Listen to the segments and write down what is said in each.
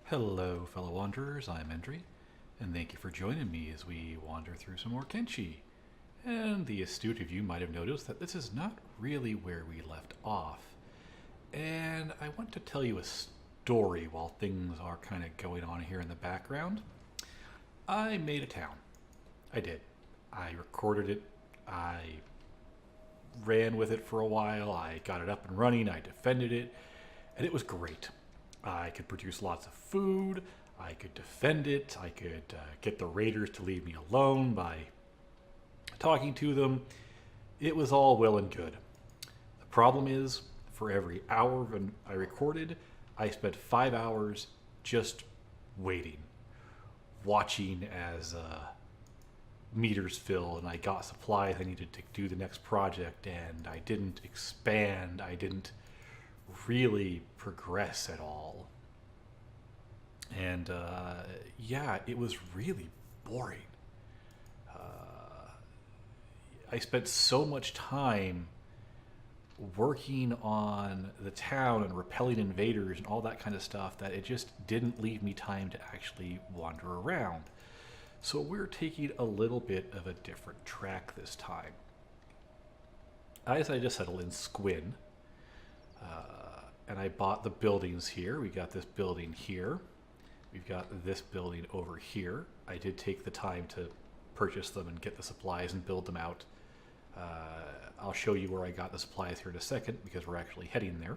Hello, fellow wanderers. I'm Endri, and thank you for joining me as we wander through some more Kenshi. And the astute of you might have noticed that this is not really where we left off. And I want to tell you a story while things are kind of going on here in the background. I made a town. I did. I recorded it. I ran with it for a while. I got it up and running. I defended it, and it was great. I could produce lots of food. I could defend it. I could get the raiders to leave me alone by talking to them. It was all well and good. The problem is, for every hour I recorded, I spent 5 hours just waiting, watching as meters fill and I got supplies I needed to do the next project, and I didn't expand. I didn't really progress at all. And yeah, it was really boring. I spent so much time working on the town and repelling invaders and all that kind of stuff that it just didn't leave me time to actually wander around. So we're taking a little bit of a different track this time. I decided to settle in Squin, and I bought the buildings here. We got this building here. We've got this building over here. I did take the time to purchase them and get the supplies and build them out. I'll show you where I got the supplies here in a second because we're actually heading there.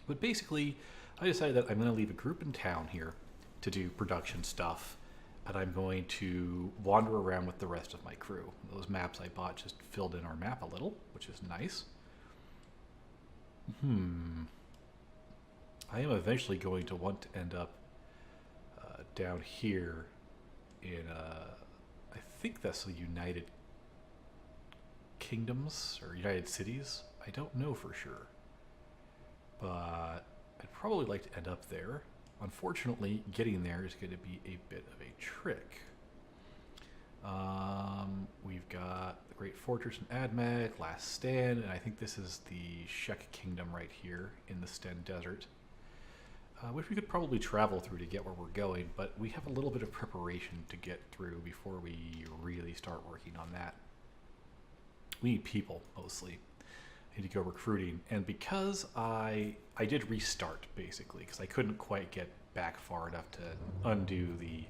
But basically, I decided that I'm going to leave a group in town here to do production stuff, and I'm going to wander around with the rest of my crew. Those maps I bought just filled in our map a little, which is nice. I am eventually going to want to end up down here in, I think that's the United Kingdoms or United Cities. I don't know for sure, but I'd probably like to end up there. Unfortunately, getting there is going to be a bit of a trick. We've got the Great Fortress in Admech, Last Stand, and I think this is the Shek Kingdom right here in the Sten Desert, which we could probably travel through to get where we're going, but we have a little bit of preparation to get through before we really start working on that. We need people, mostly. I need to go recruiting, and because I did restart, basically, because I couldn't quite get back far enough to undo the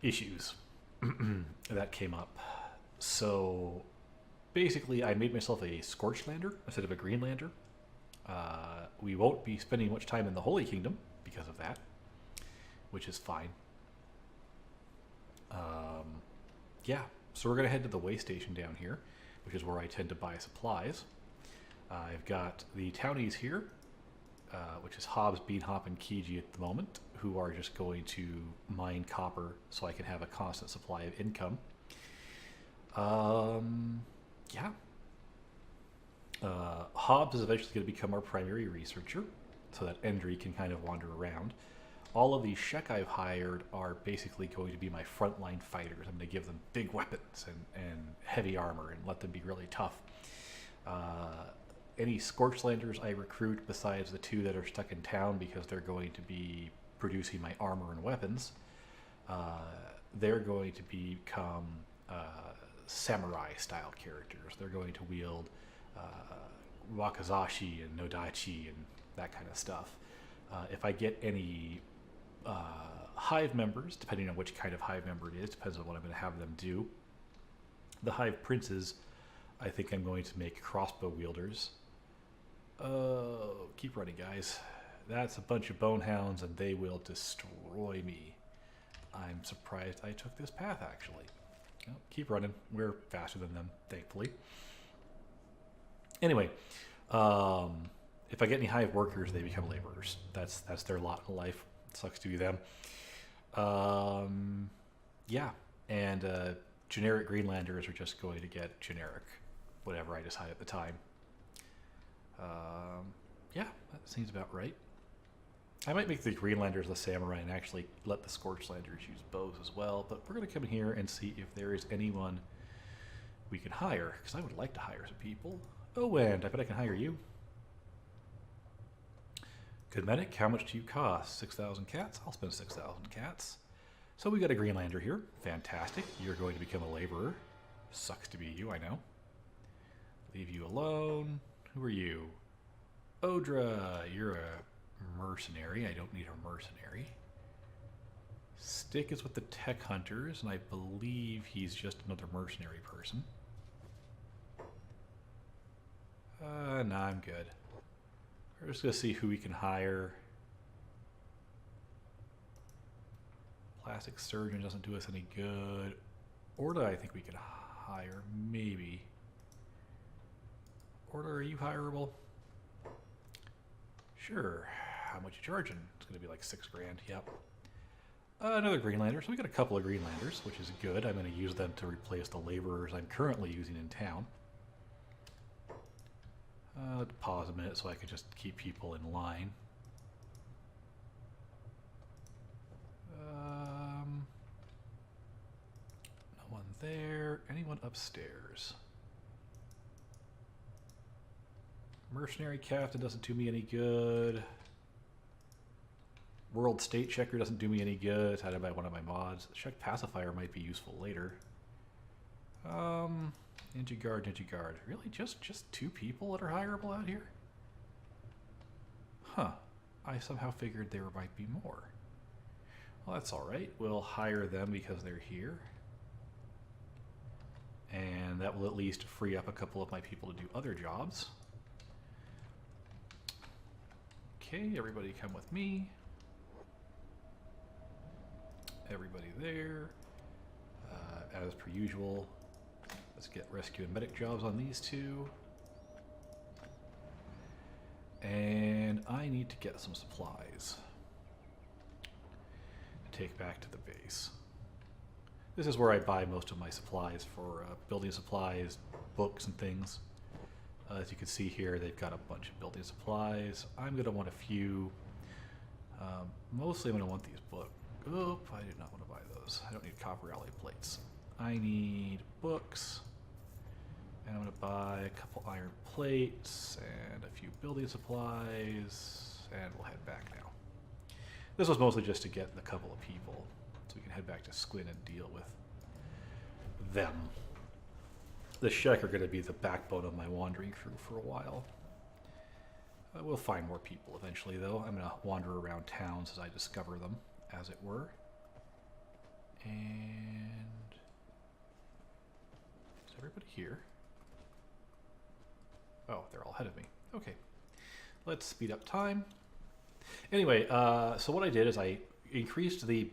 issues that came up. So basically, I made myself a Scorchlander instead of a Greenlander. We won't be spending much time in the Holy Kingdom because of that, which is fine. Yeah, so we're going to head to the way station down here, which is where I tend to buy supplies. I've got the townies here, which is Hobbs, Beanhop, and Kiji at the moment, who are just going to mine copper so I can have a constant supply of income. Yeah. Hobbs is eventually going to become our primary researcher so that Endri can kind of wander around. All of these Shek I've hired are basically going to be my frontline fighters. I'm going to give them big weapons and heavy armor and let them be really tough. Any Scorchlanders I recruit besides the two that are stuck in town because they're going to be producing my armor and weapons, they're going to become samurai style characters. They're going to wield wakizashi and nodachi and that kind of stuff. If I get any hive members, depending on which kind of hive member it is, depends on what I'm going to have them do. The hive princes, I think I'm going to make crossbow wielders. Keep running, guys. That's a bunch of bonehounds, and they will destroy me. I'm surprised I took this path, actually. Well, keep running. We're faster than them, thankfully. Anyway, if I get any hive workers, they become laborers. That's their lot in life. It sucks to be them. Yeah, and generic Greenlanders are just going to get generic, whatever I decide at the time. Yeah, that seems about right. I might make the Greenlanders the samurai and actually let the Scorchlanders use bows as well, but we're going to come in here and see if there is anyone we can hire, because I would like to hire some people. Oh, and I bet I can hire you. Good medic, how much do you cost? 6,000 cats? I'll spend 6,000 cats. So we got a Greenlander here. Fantastic. You're going to become a laborer. Sucks to be you, I know. Leave you alone. Who are you? Odra, you're a mercenary. I don't need a mercenary. Stick is with the tech hunters, and I believe he's just another mercenary person. Nah, I'm good. We're just going to see who we can hire. Plastic surgeon doesn't do us any good. Orda, I think we could hire, maybe. Orda, are you hireable? Sure. How much you charging? It's going to be like 6 grand, yep. Another Greenlander, so we got a couple of Greenlanders, which is good. I'm going to use them to replace the laborers I'm currently using in town. Pause a minute so I can just keep people in line. No one there. Anyone upstairs? Mercenary captain doesn't do me any good. World state checker doesn't do me any good. It's added by one of my mods. Check pacifier might be useful later. Ninja guard, ninja guard. Really, just 2 people that are hireable out here? Huh. I somehow figured there might be more. Well, that's all right. We'll hire them because they're here. And that will at least free up a couple of my people to do other jobs. Okay, everybody come with me. Everybody there. As per usual, let's get rescue and medic jobs on these 2. And I need to get some supplies to take back to the base. This is where I buy most of my supplies for building supplies, books, and things. As you can see here, they've got a bunch of building supplies. I'm going to want a few. Mostly I'm going to want these books. Oh, I did not want to buy those. I don't need copper alloy plates. I need books. And I'm going to buy a couple iron plates and a few building supplies. And we'll head back now. This was mostly just to get a couple of people so we can head back to Squin and deal with them. The Shek are going to be the backbone of my wandering crew for a while. We'll find more people eventually, though. I'm going to wander around towns as I discover them, as it were. And is everybody here? Oh, they're all ahead of me. Okay. Let's speed up time. Anyway, so what I did is I increased the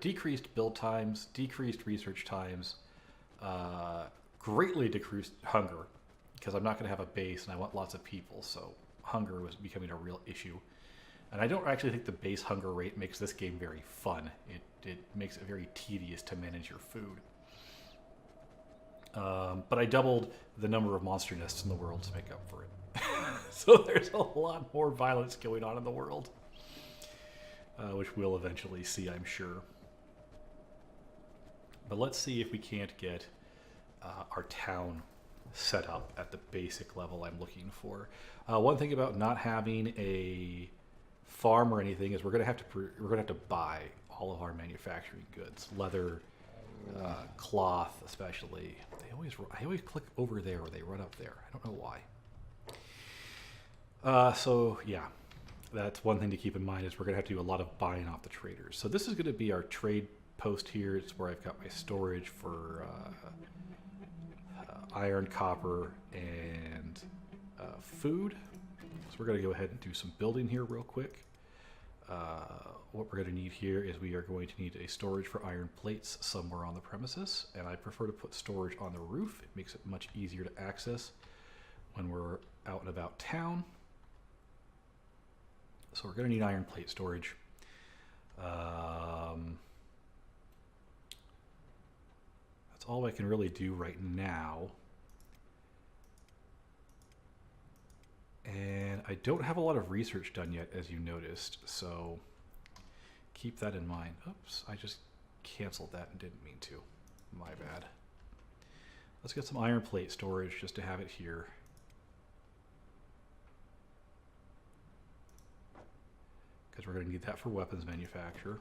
decreased build times, decreased research times, greatly decreased hunger, because I'm not going to have a base and I want lots of people, so hunger was becoming a real issue. And I don't actually think the base hunger rate makes this game very fun. It makes it very tedious to manage your food. But I doubled the number of monster nests in the world to make up for it. So there's a lot more violence going on in the world, which we'll eventually see, I'm sure. But let's see if we can't get our town set up at the basic level I'm looking for. One thing about not having a farm or anything is we're gonna have to buy all of our manufacturing goods, leather, cloth, especially. I always click over there or they run up there. I don't know why. So yeah, that's one thing to keep in mind is we're gonna have to do a lot of buying off the traders. So this is gonna be our trade post here. It's where I've got my storage for iron, copper, and food. So we're gonna go ahead and do some building here real quick. What we're going to need here is we are going to need a storage for iron plates somewhere on the premises, and I prefer to put storage on the roof. It makes it much easier to access when we're out and about town. So we're going to need iron plate storage. That's all I can really do right now. And I don't have a lot of research done yet, as you noticed, so keep that in mind. Oops, I just canceled that and didn't mean to. My bad. Let's get some iron plate storage just to have it here. because we're going to need that for weapons manufacture.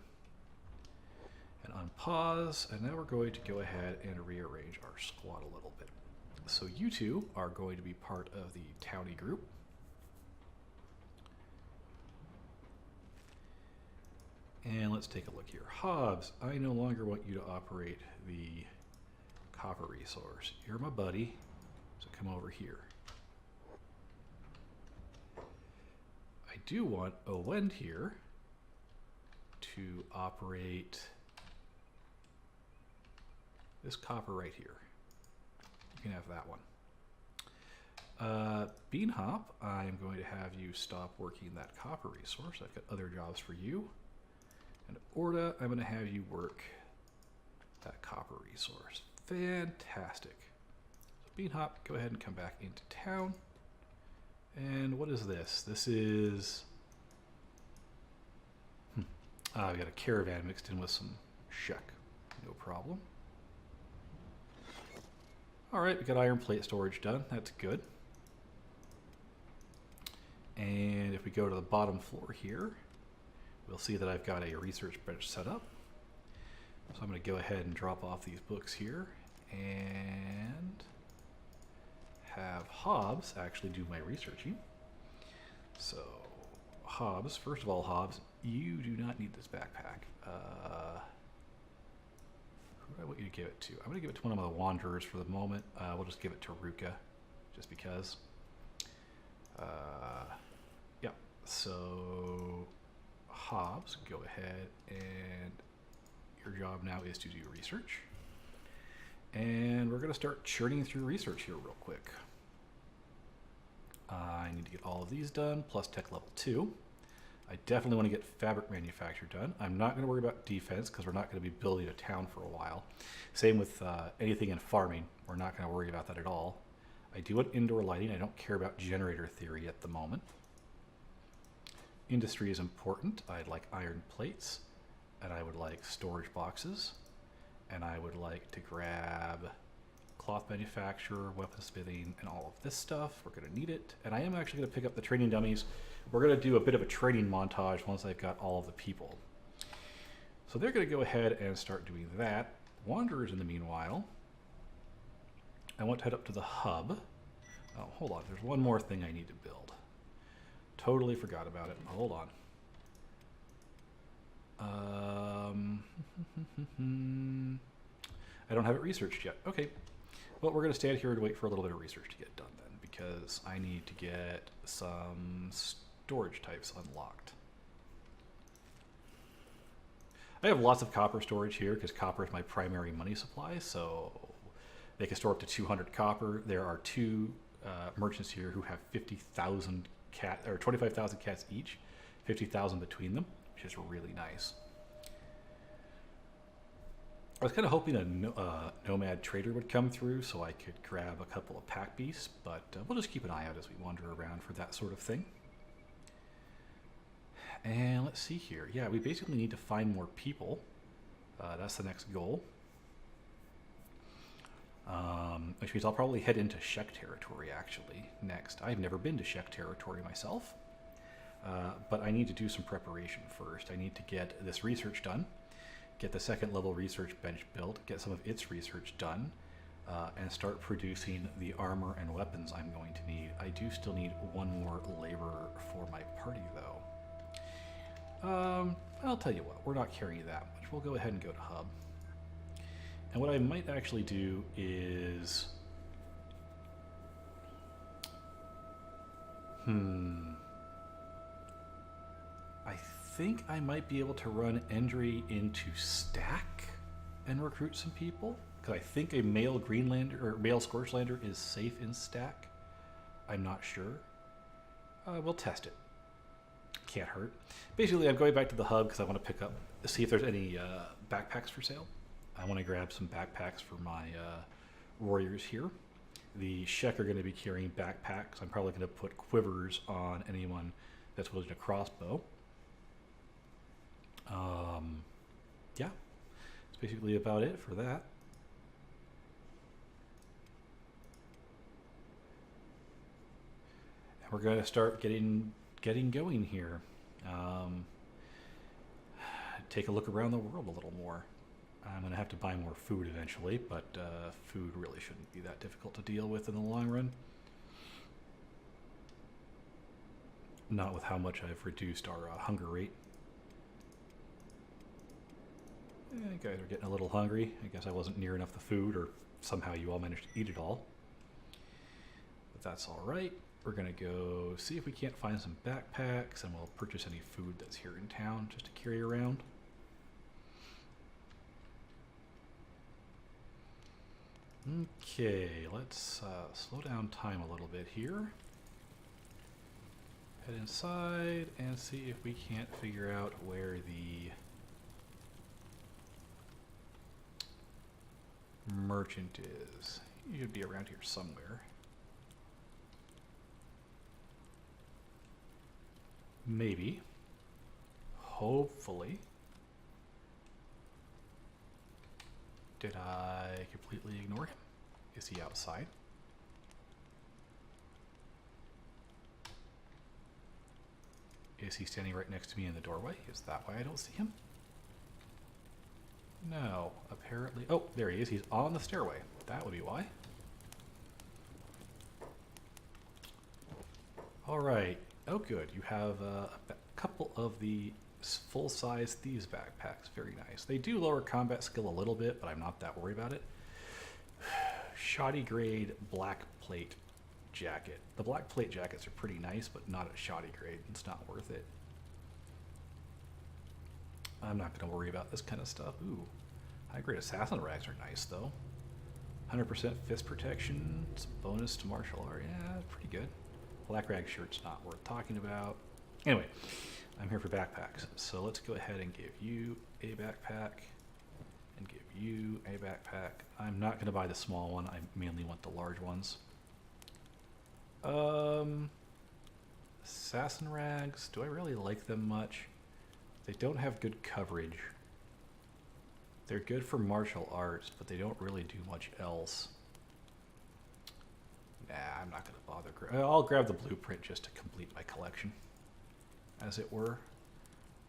And unpause, and now we're going to go ahead and rearrange our squad a little bit. So you two are going to be part of the townie group. And let's take a look here. Hobbs, I no longer want you to operate the copper resource. You're my buddy, so come over here. I do want Owend here to operate this copper right here. You can have that one. Beanhop, I'm going to have you stop working that copper resource. I've got other jobs for you. And Orda, I'm going to have you work that copper resource. Fantastic. So Beanhop, go ahead and come back into town. And what is this? This is... we got a caravan mixed in with some shuck. No problem. Alright, we got iron plate storage done. That's good. And if we go to the bottom floor here, we'll see that I've got a research bench set up. So I'm going to go ahead and drop off these books here and have Hobbs actually do my researching. So Hobbs, first of all, Hobbs, you do not need this backpack. Who do I want you to give it to? I'm going to give it to one of the Wanderers for the moment. We'll just give it to Ruka, just because. Yeah, so Hobbs, go ahead, and your job now is to do research. And we're going to start churning through research here real quick. I need to get all of these done, plus tech level 2. I definitely want to get fabric manufacture done. I'm not going to worry about defense because we're not going to be building a town for a while. Same with anything in farming. We're not going to worry about that at all. I do want indoor lighting. I don't care about generator theory at the moment. Industry is important. I'd like iron plates, and I would like storage boxes, and I would like to grab cloth manufacture, weaponsmithing, and all of this stuff. We're going to need it. And I am actually going to pick up the training dummies. We're going to do a bit of a training montage once I've got all of the people. So they're going to go ahead and start doing that. Wanderers, in the meanwhile, I want to head up to the hub. Oh, hold on. There's one more thing I need to build. Totally forgot about it. Hold on. I don't have it researched yet. Okay. Well, we're going to stand here and wait for a little bit of research to get done then, because I need to get some storage types unlocked. I have lots of copper storage here because copper is my primary money supply, so they can store up to 200 copper. There are two merchants here who have 50,000 cats, or 25,000 cats each, 50,000 between them, which is really nice. I was kind of hoping a nomad trader would come through so I could grab a couple of pack beasts, but we'll just keep an eye out as we wander around for that sort of thing. And let's see here. Yeah, we basically need to find more people. That's the next goal. Which means I'll probably head into Shek territory, actually, next. I've never been to Shek territory myself, but I need to do some preparation first. I need to get this research done, get the second level research bench built, get some of its research done, and start producing the armor and weapons I'm going to need. I do still need one more laborer for my party, though. I'll tell you what, we're not carrying that much. We'll go ahead and go to hub. And what I might actually do is... I think I might be able to run Endri into Stack and recruit some people. Because I think a male Greenlander, or male Scorchlander is safe in Stack. I'm not sure. We'll test it. Can't hurt. Basically, I'm going back to the hub because I want to pick up, see if there's any backpacks for sale. I want to grab some backpacks for my warriors here. The Shek are going to be carrying backpacks. I'm probably going to put quivers on anyone that's wielding a crossbow. Yeah, that's basically about it for that. And we're going to start getting going here. take a look around the world a little more. I'm going to have to buy more food eventually, but food really shouldn't be that difficult to deal with in the long run. Not with how much I've reduced our hunger rate. You guys are getting a little hungry. I guess I wasn't near enough the food, or somehow you all managed to eat it all. But that's all right. We're going to go see if we can't find some backpacks, and we'll purchase any food that's here in town just to carry around. Okay, let's slow down time a little bit here. Head inside and see if we can't figure out where the merchant is. He should be around here somewhere. Maybe. Hopefully. Did I completely ignore him? Is he outside? Is he standing right next to me in the doorway? Is that why I don't see him? No, apparently. Oh, there he is. He's on the stairway. That would be why. All right. Oh, good. You have a couple of the full-size thieves backpacks. Very nice. They do lower combat skill a little bit, but I'm not that worried about it. Shoddy grade black plate jacket. The black plate jackets are pretty nice, but not at shoddy grade. It's not worth it. I'm not going to worry about this kind of stuff. Ooh, high grade assassin rags are nice though. 100% fist protection. It's a bonus to martial art. Yeah, pretty good. Black rag shirt's not worth talking about. Anyway, I'm here for backpacks, so let's go ahead and give you a backpack and give you a backpack. I'm not going to buy the small one. I mainly want the large ones. Assassin rags, do I really like them much? They don't have good coverage. They're good for martial arts, but they don't really do much else. Nah, I'm not going to bother. I'll grab the blueprint just to complete my collection, as it were.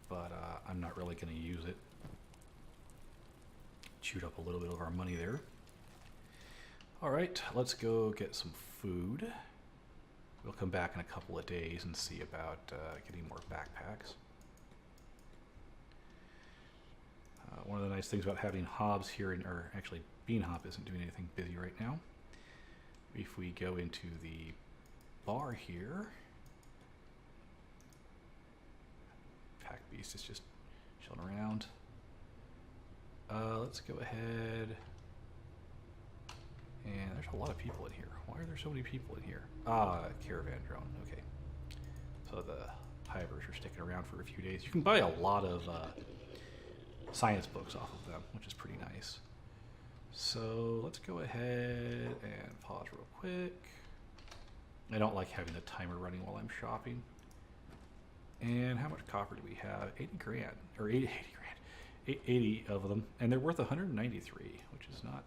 But I'm not really going to use it. Chewed up a little bit of our money there. All right, let's go get some food. We'll come back in a couple of days and see about getting more backpacks. One of the nice things about having Hobbs here, or actually Beanhop isn't doing anything busy right now. If we go into the bar here, Pack Beast is just chilling around. Let's go ahead. And there's a lot of people in here. Why are there so many people in here? Ah, caravan drone. Okay. So the hivers are sticking around for a few days. You can buy a lot of science books off of them, which is pretty nice. So let's go ahead and pause real quick. I don't like having the timer running while I'm shopping. And how much copper do we have? 80 grand, or 80 grand. 80 of them, and they're worth 193, which is not.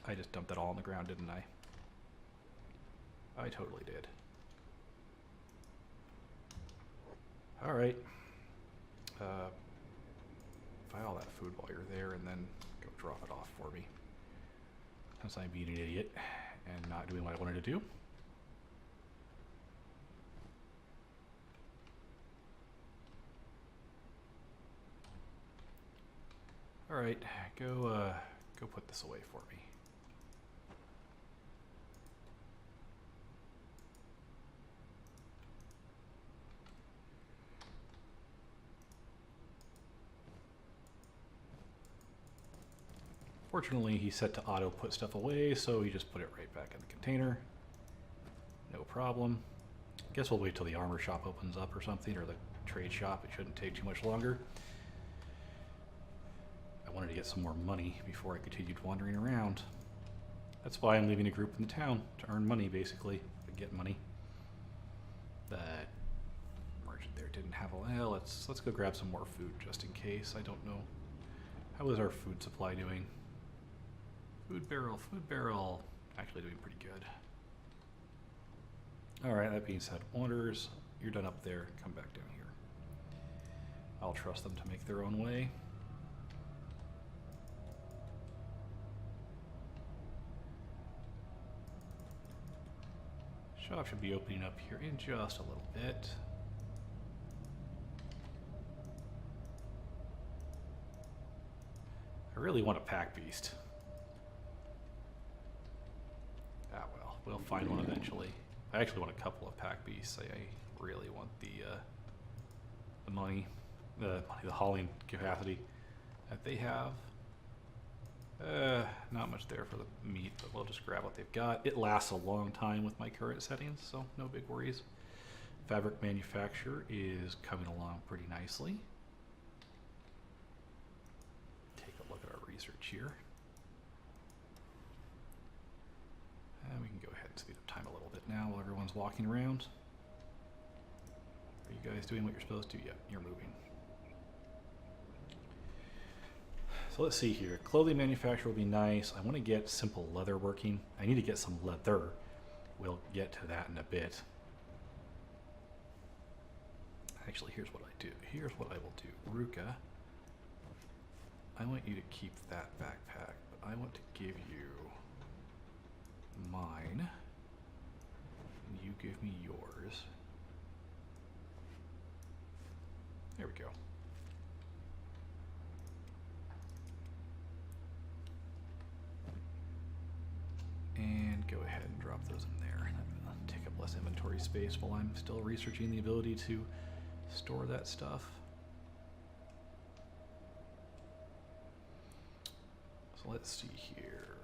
I just dumped that all on the ground, didn't I? I totally did. All right. Buy all that food while you're there, and then go drop it off for me. Since I'm being an idiot and not doing what I wanted to do. All right, go put this away for me. Fortunately, he's set to auto put stuff away, so he just put it right back in the container. No problem. Guess we'll wait till the armor shop opens up or something, or the trade shop. It shouldn't take too much longer. I wanted to get some more money before I continued wandering around. That's why I'm leaving a group in the town, to earn money, basically, to get money. That merchant there didn't have a... Well, let's go grab some more food, just in case. I don't know. How is our food supply doing? Food barrel. Actually doing pretty good. Alright, that being said, Wanderers, you're done up there. Come back down here. I'll trust them to make their own way. Shop should be opening up here in just a little bit. I really want a pack beast. Ah well, we'll find one eventually. I actually want a couple of pack beasts. I really want the hauling capacity that they have. Not much there for the meat, but we'll just grab what they've got. It lasts a long time with my current settings, so no big worries. Fabric manufacture is coming along pretty nicely. Take a look at our research here. And we can go ahead and speed up time a little bit now while everyone's walking around. Are you guys doing what you're supposed to? Yep, you're moving. So let's see here. Clothing manufacturer will be nice. I want to get simple leather working. I need to get some leather. We'll get to that in a bit. Actually, here's what I do. Here's what I will do. Ruka, I want you to keep that backpack, but I want to give you mine, and you give me yours. There we go. And go ahead and drop those in there. That'll take up less inventory space while I'm still researching the ability to store that stuff. So let's see here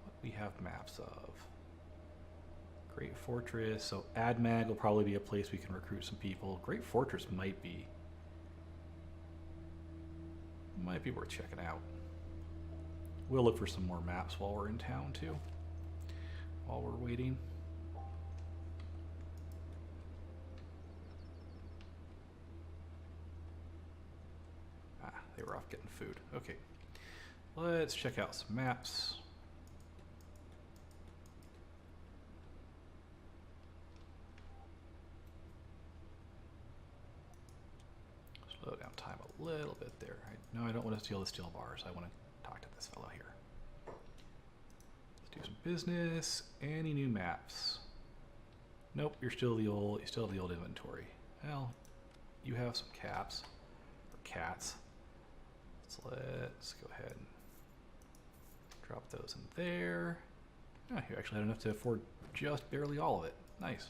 what we have maps of. Great Fortress. So AdMag will probably be a place we can recruit some people. Great Fortress might be worth checking out. We'll look for some more maps while we're in town too, while we're waiting. Ah, they were off getting food. Okay, let's check out some maps. Slow down time a little bit there. No, I don't want to steal the steel bars. I want to talk to this fellow here. Let's do some business. Any new maps? Nope, you still have the old inventory. Well, you have some caps or cats. So let's go ahead and drop those in there. Oh, you actually had enough to afford just barely all of it. Nice.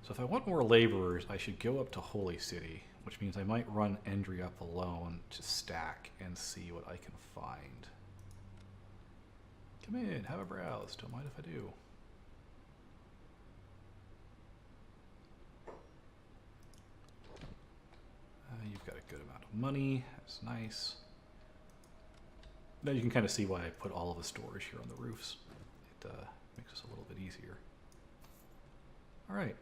So if I want more laborers, I should go up to Holy City, which means I might run Endri up alone to stack and see what I can find. Come in, have a browse. Don't mind if I do. You've got a good amount of money. That's nice. Now you can kind of see why I put all of the storage here on the roofs. It makes us a little bit easier. All right.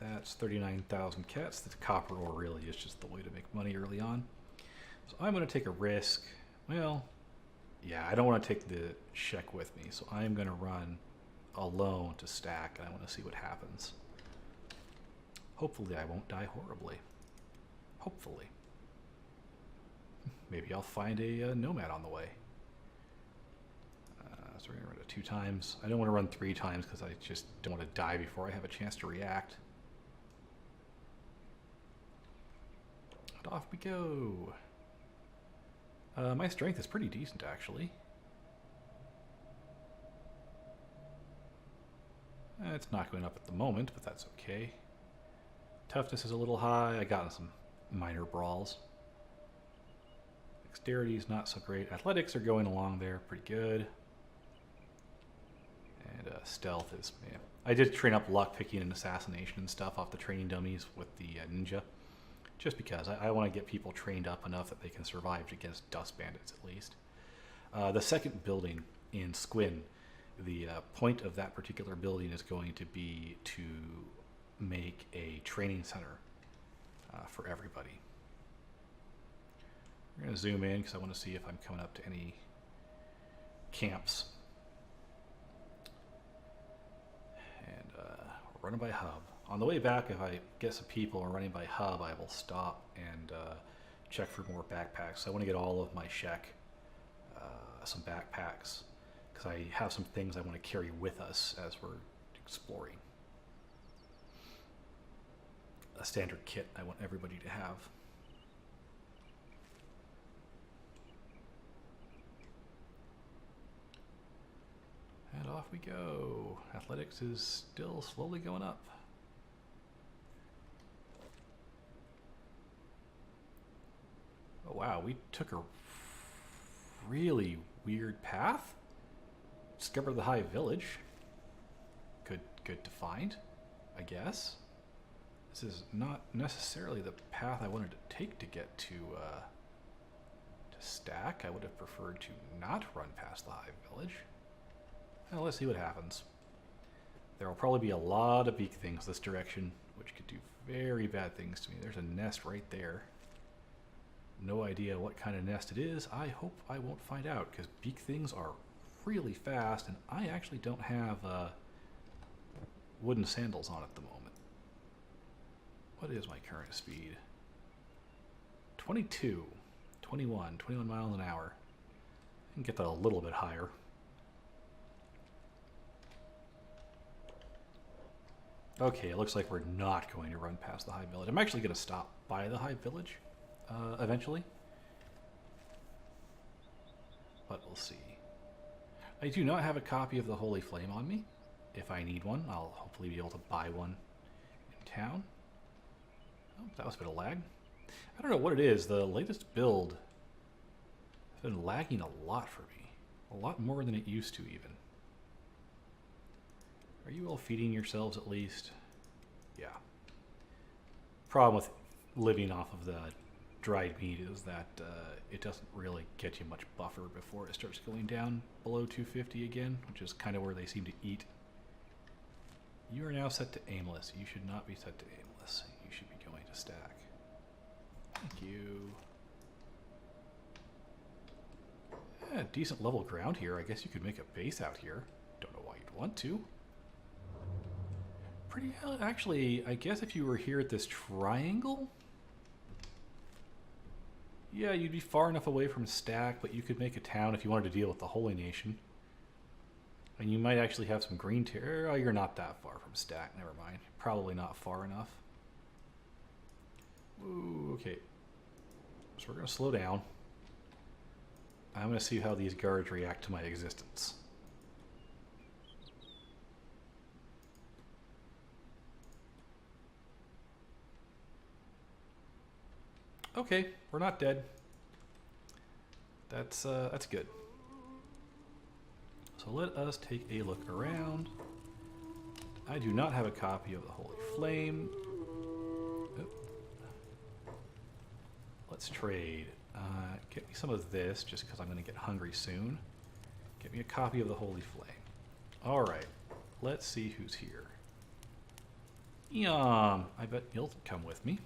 That's 39,000 cats. The copper ore really is just the way to make money early on. So I'm going to take a risk. Well, yeah, I don't want to take the Shek with me, so I'm going to run alone to stack, and I want to see what happens. Hopefully I won't die horribly. Hopefully. Maybe I'll find a nomad on the way. So we're going to run it 2 times. I don't want to run 3 times because I just don't want to die before I have a chance to react. And off we go. My strength is pretty decent, actually. It's not going up at the moment, but that's okay. Toughness is a little high. I got in some minor brawls. Dexterity is not so great. Athletics are going along there pretty good. And stealth is, man. I did train up lockpicking and assassination and stuff off the training dummies with the ninja. Just because I want to get people trained up enough that they can survive against dust bandits at least. The second building in Squin, the point of that particular building is going to be to make a training center for everybody. We're going to zoom in because I want to see if I'm coming up to any camps. And running by hub. On the way back, if I get some people running by hub, I will stop and check for more backpacks. I want to get all of my Shek, some backpacks, because I have some things I want to carry with us as we're exploring. A standard kit I want everybody to have. And off we go. Athletics is still slowly going up. Oh wow, we took a really weird path. Discovered the High Village. Good to find, I guess. This is not necessarily the path I wanted to take to get to Stack. I would have preferred to not run past the High Village. Well, let's see what happens. There will probably be a lot of beak things this direction, which could do very bad things to me. There's a nest right there. No idea what kind of nest it is. I hope I won't find out, because beak things are really fast, and I actually don't have wooden sandals on at the moment. What is my current speed? 22, 21 miles an hour. I can get that a little bit higher. Okay, it looks like we're not going to run past the High Village. I'm actually going to stop by the High Village eventually. But we'll see. I do not have a copy of the Holy Flame on me. If I need one, I'll hopefully be able to buy one in town. Oh, that was a bit of lag. I don't know what it is. The latest build has been lagging a lot for me. A lot more than it used to even. Are you all feeding yourselves at least? Yeah. Problem with living off of the dried meat is that it doesn't really get you much buffer before it starts going down below 250 again, which is kind of where they seem to eat. You are now set to aimless. You should not be set to aimless. You should be going to stack. Thank you. Yeah, decent level ground here. I guess you could make a base out here. Don't know why you'd want to. Pretty hell, actually, I guess if you were here at this triangle, yeah, you'd be far enough away from Stack, but you could make a town if you wanted to deal with the Holy Nation. And you might actually have some green tier. Oh, you're not that far from Stack, never mind. Probably not far enough. Ooh, okay. So we're going to slow down. I'm going to see how these guards react to my existence. Okay, we're not dead. That's good. So let us take a look around. I do not have a copy of the Holy Flame. Oop. Let's trade. Get me some of this, just because I'm going to get hungry soon. Get me a copy of the Holy Flame. All right, let's see who's here. Yum, I bet you'll come with me.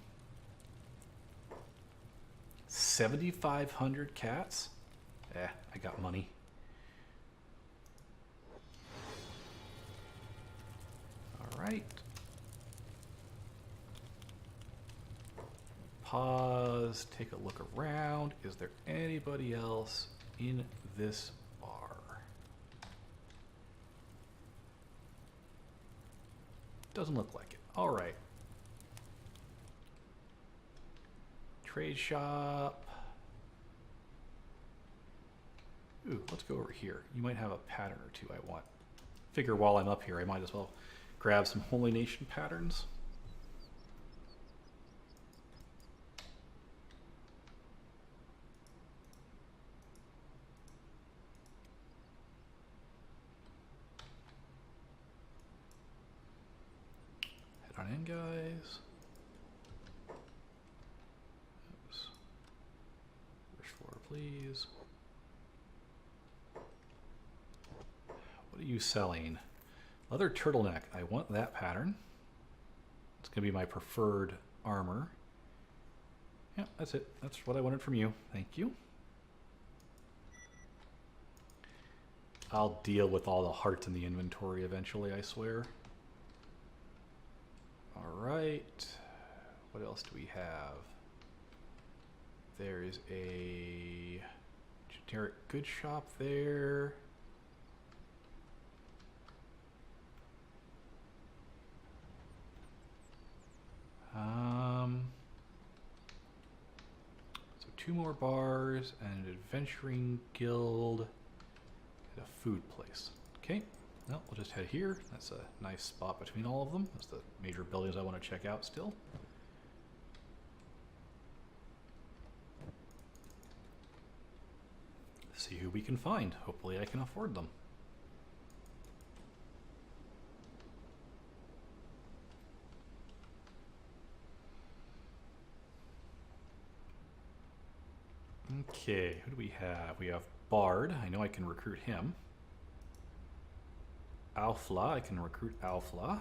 7,500 cats? I got money. All right. Pause, take a look around. Is there anybody else in this bar? Doesn't look like it. All right. Trade shop. Ooh, let's go over here. You might have a pattern or two I want. Figure while I'm up here, I might as well grab some Holy Nation patterns. Head on in, guys. Oops. First floor, please. What are you selling? Leather turtleneck. I want that pattern. It's going to be my preferred armor. Yeah, that's it. That's what I wanted from you. Thank you. I'll deal with all the hearts in the inventory eventually, I swear. right. What else do we have? There is a generic goods shop there. So 2 more bars and an adventuring guild and a food place. Okay, well, we'll just head here. That's a nice spot between all of them. That's the major buildings I want to check out still. See who we can find. Hopefully I can afford them. Okay, who do we have? We have Bard. I know I can recruit him. Alfla. I can recruit Alfla.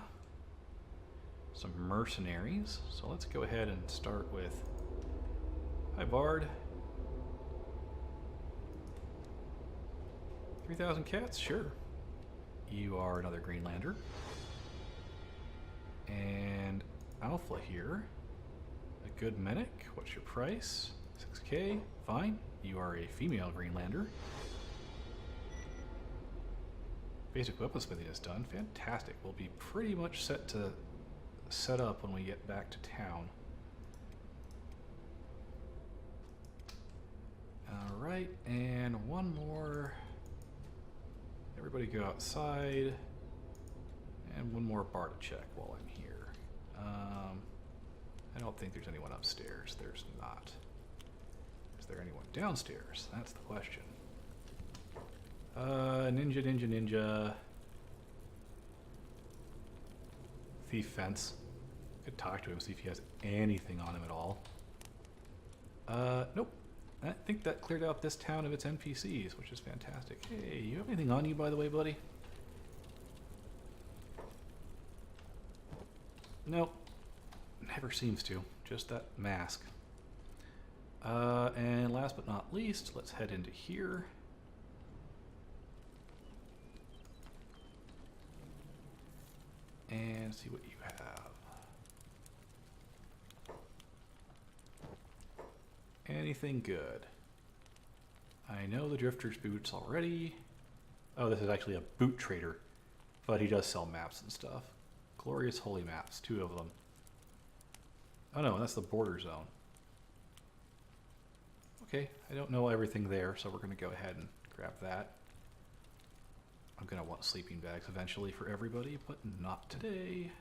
Some mercenaries. So let's go ahead and start with... Hi, Bard. 3,000 cats? Sure. You are another Greenlander. And Alpha here. A good medic. What's your price? 6k. Fine. You are a female Greenlander. Basic weaponsmithing is done. Fantastic. We'll be pretty much set to set up when we get back to town. Alright, and one more. Everybody go outside. And one more bar to check while I'm here. I don't think there's anyone upstairs. There's not. Is there anyone downstairs? That's the question. Ninja. Thief fence. Could talk to him, see if he has anything on him at all. Nope. I think that cleared out this town of its NPCs, which is fantastic. Hey, you have anything on you, by the way, buddy? Nope. Never seems to. Just that mask. And last but not least, let's head into here. And see what you have. Anything good? I know the Drifter's boots already. Oh, this is actually a boot trader, but he does sell maps and stuff. Glorious Holy Maps, 2 of them. Oh no, that's the border zone. Okay, I don't know everything there, so we're going to go ahead and grab that. I'm going to want sleeping bags eventually for everybody, but not today.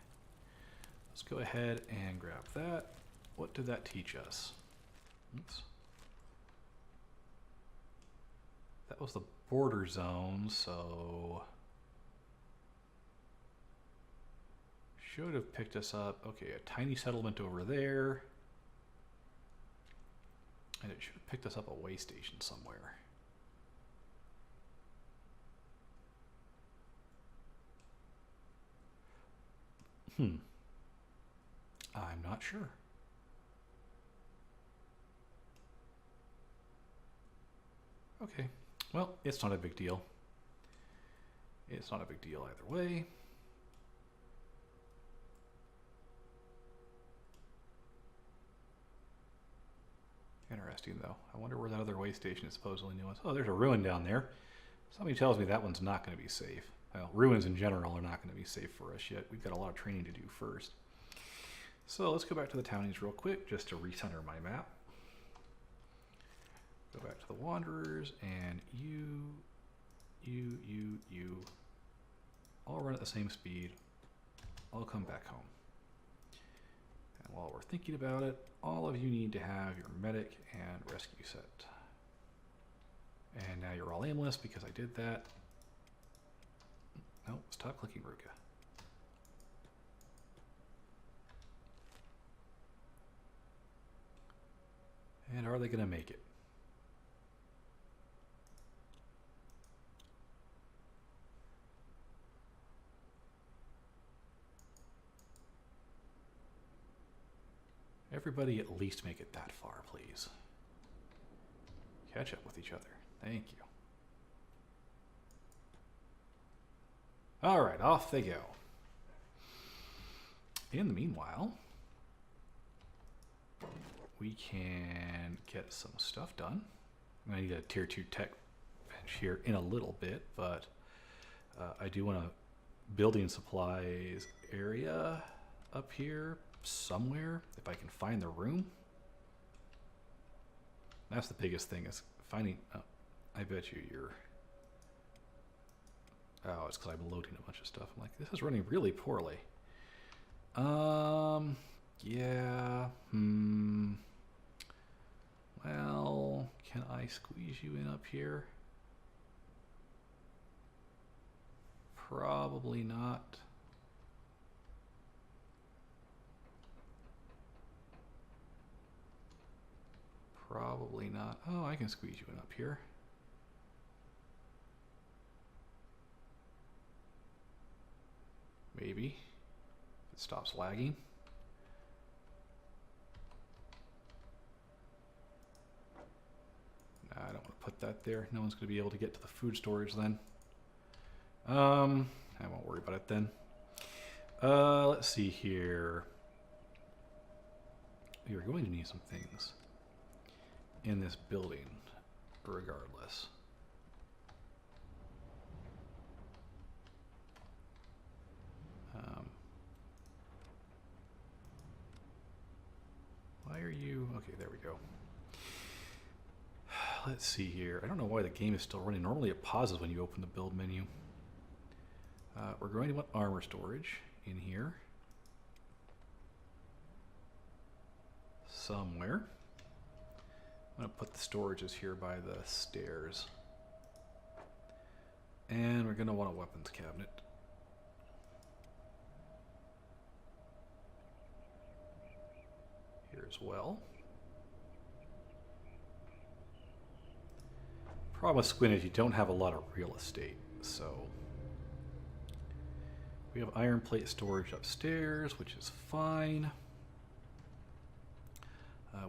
Let's go ahead and grab that. What did that teach us? Oops. That was the border zone, so... should have picked us up. Okay, a tiny settlement over there. And it should have picked us up a way station somewhere. I'm not sure. Okay, well, it's not a big deal. It's not a big deal either way. Interesting, though. I wonder where that other way station is supposedly new. Oh, there's a ruin down there. Somebody tells me that one's not going to be safe. Well, ruins in general are not going to be safe for us yet. We've got a lot of training to do first. So let's go back to the townies real quick, just to recenter my map. Go back to the Wanderers, and you all run at the same speed. I'll come back home. And while we're thinking about it, all of you need to have your medic and rescue set. And now you're all aimless because I did that. No, stop clicking Ruka. And are they going to make it? Everybody at least make it that far, please. Catch up with each other. Thank you. All right, off they go. In the meanwhile, we can get some stuff done. I need a tier 2 tech bench here in a little bit, but I do want a building supplies area up here somewhere, if I can find the room. That's the biggest thing, is finding... Oh, I bet you're... Oh, it's because I'm loading a bunch of stuff. I'm like, this is running really poorly. Yeah. Well, can I squeeze you in up here? Probably not. Probably not. Oh, I can squeeze you in up here. Maybe. If it stops lagging. Nah, I don't want to put that there. No one's going to be able to get to the food storage then. I won't worry about it then. Let's see here. We are going to need some things in this building regardless. Why are you... Okay, there we go. Let's see here. I don't know why the game is still running. Normally it pauses when you open the build menu. We're going to want armor storage in here. Somewhere. I'm going to put the storages here by the stairs. And we're going to want a weapons cabinet. Here as well. Problem with Squint is you don't have a lot of real estate, so we have iron plate storage upstairs, which is fine.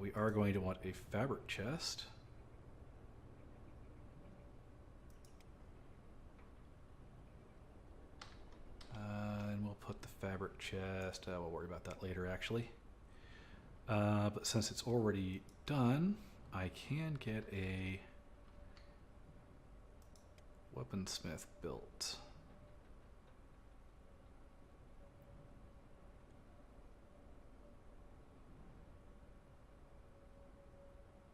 We are going to want a fabric chest. And we'll put the fabric chest, we'll worry about that later actually. But since it's already done, I can get a weaponsmith built.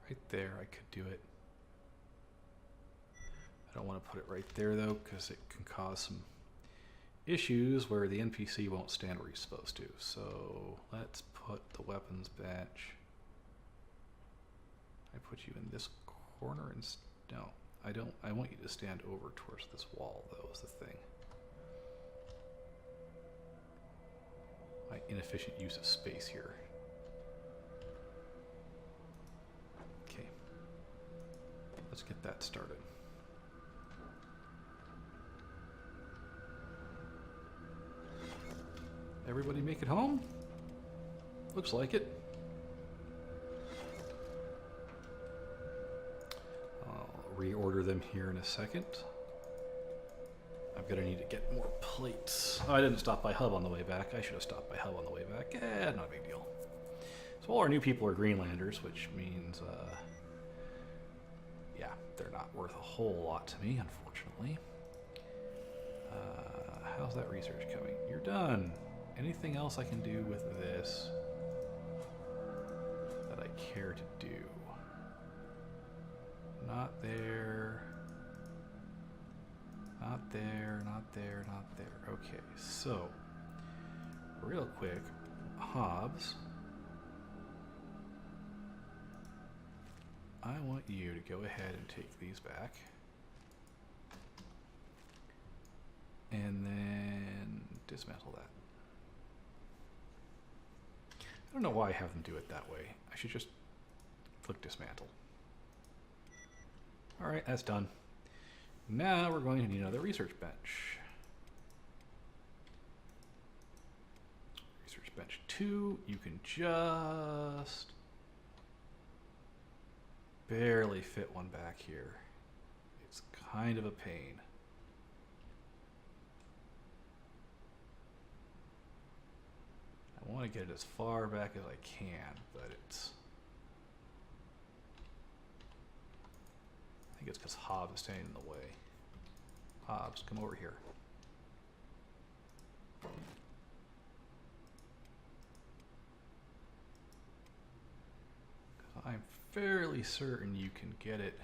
Right there, I could do it. I don't want to put it right there though, because it can cause some issues where the NPC won't stand where he's supposed to. So let's put the weapons bench. I put you in this corner and no, I don't. I want you to stand over towards this wall though, is the thing. My inefficient use of space here. Okay, let's get that started. Everybody make it home? Looks like it. I'll reorder them here in a second. I'm gonna need to get more plates. Oh, I didn't stop by Hub on the way back. I should have stopped by Hub on the way back. Not a big deal. So all our new people are Greenlanders, which means, yeah, they're not worth a whole lot to me, unfortunately. How's that research coming? You're done. Anything else I can do with this that I care to do? Not there. Not there, not there, not there. Okay, so, real quick, Hobbs, I want you to go ahead and take these back. And then dismantle that. I don't know why I have them do it that way. I should just click dismantle. Alright, that's done. Now we're going to need another research bench. Research bench 2, you can just barely fit one back here. It's kind of a pain. I to get it as far back as I can, but it's... I think it's because Hobbs is standing in the way. Hobbs, come over here. I'm fairly certain you can get it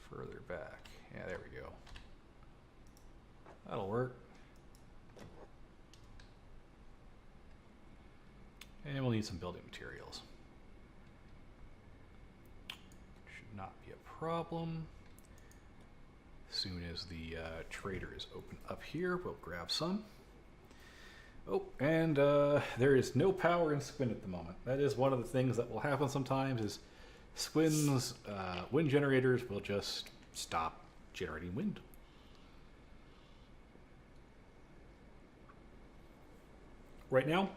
further back. Yeah, there we go. That'll work. And we'll need some building materials. Should not be a problem. As soon as the trader is open up here, we'll grab some. Oh, and there is no power in Squin at the moment. That is one of the things that will happen sometimes, is Squin's wind generators will just stop generating wind. Right now,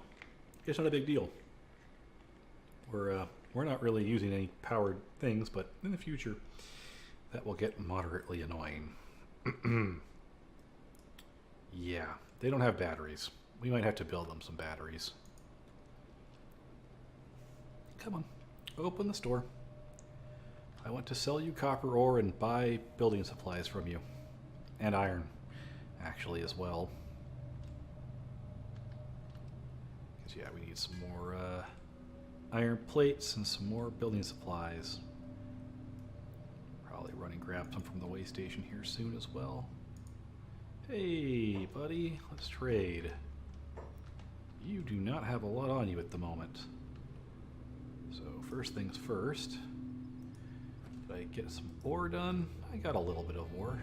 it's not a big deal. We're not really using any powered things, but in the future, that will get moderately annoying. Yeah, they don't have batteries. We might have to build them some batteries. Come on, open the store. I want to sell you copper ore and buy building supplies from you. And iron, actually, as well. Because, yeah, we need some more iron plates and some more building supplies. Probably run and grab some from the way station here soon as well. Hey, buddy, let's trade. You do not have a lot on you at the moment. So first things first. Did I get some ore done? I got a little bit of ore.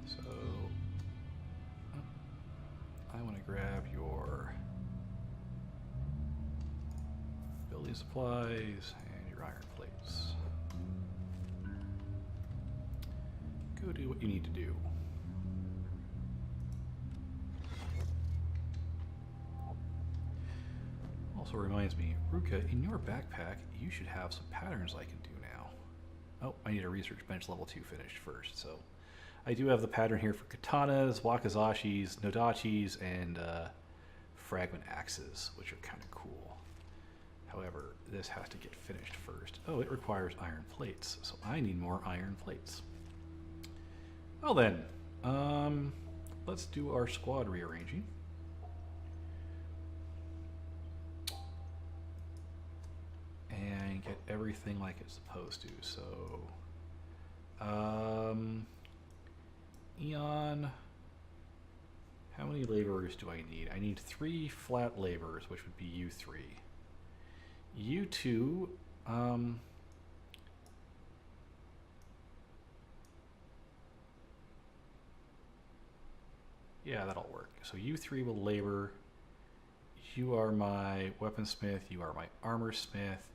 So I want to grab your building supplies and your iron plates. Go do what you need to do. Also reminds me, Ruka, in your backpack, you should have some patterns I can do now. Oh, I need a research bench level 2 finished first, so I do have the pattern here for katanas, wakizashis, nodachis, and fragment axes, which are kind of cool. However, this has to get finished first. Oh, it requires iron plates, so I need more iron plates. Well then, let's do our squad rearranging. And get everything like it's supposed to. So, Eon, how many laborers do I need? I need 3 flat laborers, which would be you 3. You 2, yeah, that'll work. So you 3 will labor. You are my weaponsmith. You are my armor smith.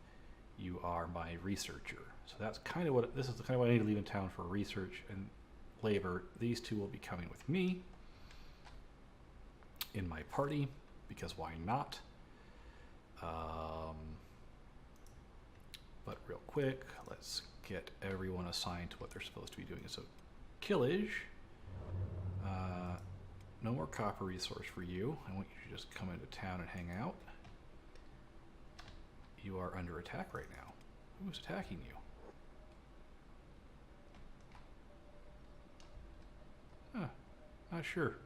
You are my researcher. So that's kind of what, this is kind of what I need to leave in town for research and labor. These 2 will be coming with me in my party, because why not? But real quick, let's get everyone assigned to what they're supposed to be doing. So Killage, no more copper resource for you. I want you to just come into town and hang out. You are under attack right now. Who is attacking you? Huh, not sure.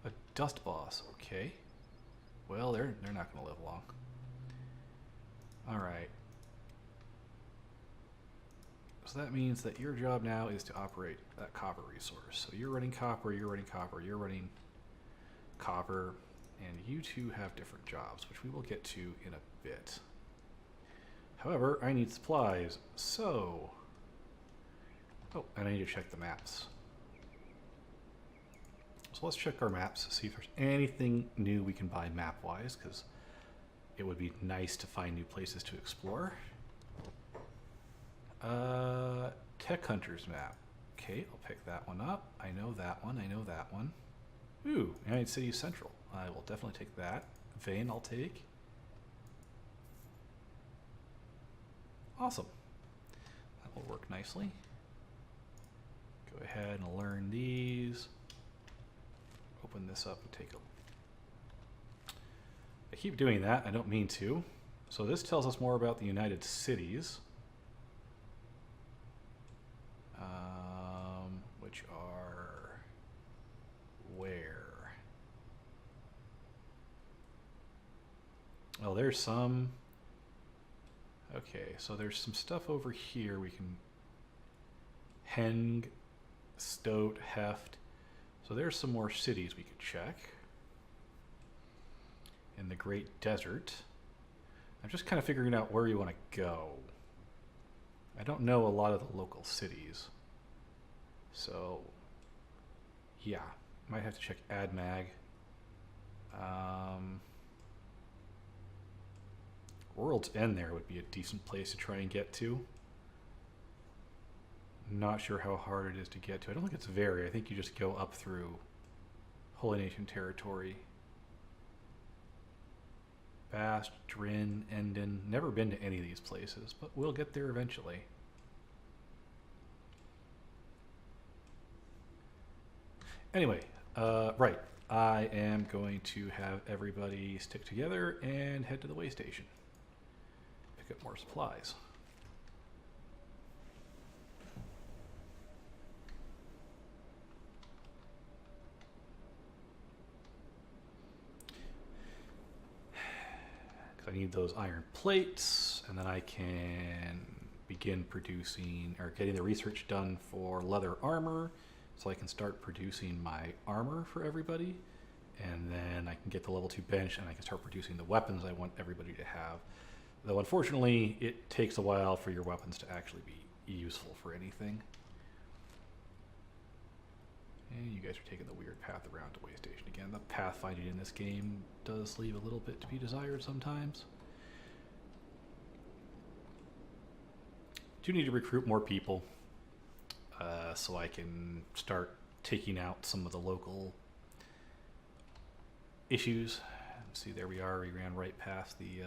A dust boss, okay. Well, they're not going to live long. All right. So that means that your job now is to operate that copper resource. So you're running copper, you're running copper, you're running copper, and you 2 have different jobs, which we will get to in a bit. However, I need supplies, so... Oh, and I need to check the maps. So let's check our maps, see if there's anything new we can buy map-wise, because it would be nice to find new places to explore. Tech Hunters map. Okay, I'll pick that one up. I know that one, I know that one. Ooh, United City Central. I will definitely take that. Vane I'll take. Awesome. That will work nicely. Go ahead and learn these. Open this up and take a... I keep doing that. I don't mean to. So this tells us more about the United Cities. Which are... where? Oh, there's some... Okay, so there's some stuff over here we can... Heng, Stoat, Heft. So there's some more cities we could check. In the Great Desert. I'm just kind of figuring out where you want to go. I don't know a lot of the local cities. So, yeah. Might have to check AdMag. World's End there would be a decent place to try and get to. Not sure how hard it is to get to. I don't think it's very. I think you just go up through Holy Nation territory. Bast, Drin, Endin. Never been to any of these places, but we'll get there eventually. Anyway, right. I am going to have everybody stick together and head to the way station. Pick up more supplies. I need those iron plates, and then I can begin producing, or getting the research done for leather armor, so I can start producing my armor for everybody, and then I can get the level 2 bench, and I can start producing the weapons I want everybody to have. Though unfortunately, it takes a while for your weapons to actually be useful for anything. And you guys are taking the weird path around to way station again. The pathfinding in this game does leave a little bit to be desired sometimes. Do need to recruit more people so I can start taking out some of the local issues. See, there we are. We ran right past the